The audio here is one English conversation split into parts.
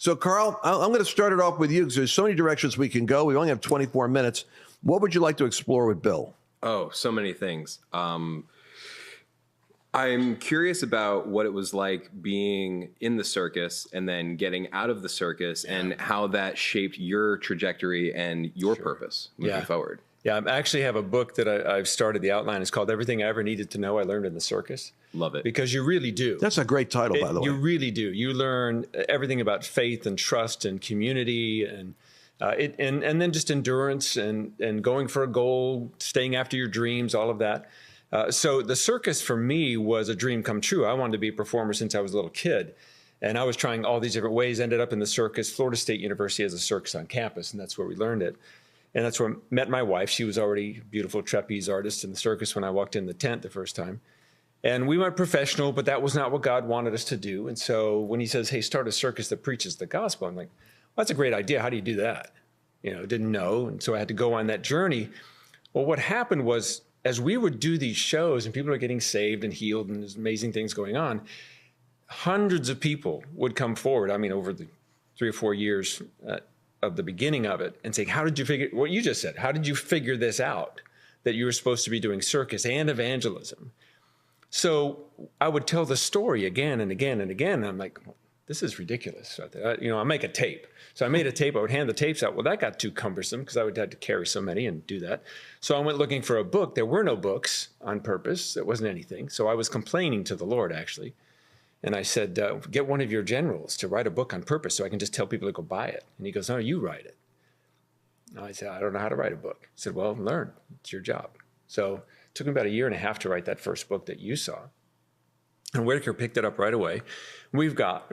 So, Carl, I'm going to start it off with you because there's so many directions we can go. We only have 24 minutes. What would you like to explore with Bill? Oh, so many things. I'm curious about what it was like being in the circus and then getting out of the circus and how that shaped your trajectory and your purpose moving forward. Yeah, I actually have a book that I've started the outline. It's called Everything I Ever Needed to Know I Learned in the Circus. Love it. Because you really do. That's a great title, by the way. You really do. You learn everything about faith and trust and community and then just endurance and going for a goal, staying after your dreams, all of that. So the circus for me was a dream come true. I wanted to be a performer since I was a little kid. And I was trying all these different ways, ended up in the circus. Florida State University has a circus on campus, and that's where we learned it. And that's where I met my wife. She was already a beautiful trapeze artist in the circus when I walked in the tent the first time. And we went professional, but that was not what God wanted us to do. And so when he says, hey, start a circus that preaches the gospel, I'm like, well, that's a great idea. How do you do that? Didn't know. And so I had to go on that journey. Well, what happened was, as we would do these shows and people are getting saved and healed and there's amazing things going on, hundreds of people would come forward, over the 3 or 4 years of the beginning of it, and say, how did you figure, what you just said, how did you figure this out, that you were supposed to be doing circus and evangelism? So I would tell the story again and again and again. And I'm like, this is ridiculous. I make a tape. So I made a tape. I would hand the tapes out. Well, that got too cumbersome because I would have to carry so many and do that. So I went looking for a book. There were no books on purpose. There wasn't anything. So I was complaining to the Lord, actually. And I said, get one of your generals to write a book on purpose so I can just tell people to go buy it. And he goes, no, you write it. And I said, I don't know how to write a book. He said, well, learn. It's your job. So it took me about 1.5 years to write that first book that you saw. And Whitaker picked it up right away. We got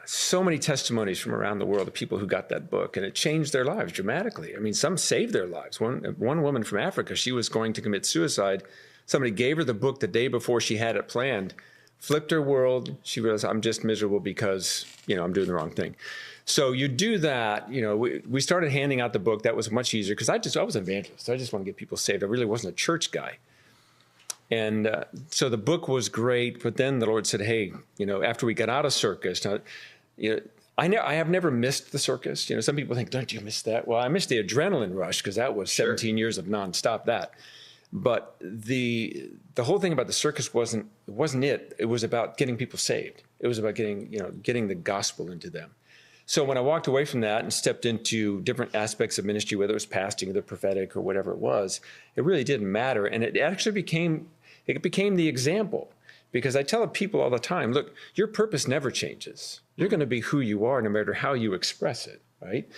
so many testimonies from around the world of people who got that book, and it changed their lives dramatically. Some saved their lives. One woman from Africa, she was going to commit suicide. Somebody gave her the book the day before she had it planned, flipped her world. She realized, I'm just miserable because, I'm doing the wrong thing. So you do that, we started handing out the book. That was much easier because I was an evangelist. I just want to get people saved. I really wasn't a church guy. And so the book was great, but then the Lord said, hey, after we got out of circus, now, I have never missed the circus. Some people think, don't you miss that? Well, I missed the adrenaline rush because that was 17 years of nonstop that. But the whole thing about the circus wasn't it. It was about getting people saved. It was about getting the gospel into them. So when I walked away from that and stepped into different aspects of ministry, whether it was pastoring or the prophetic or whatever it was, it really didn't matter. And it actually became the example, because I tell people all the time, look, your purpose never changes. You're going to be who you are no matter how you express it, right?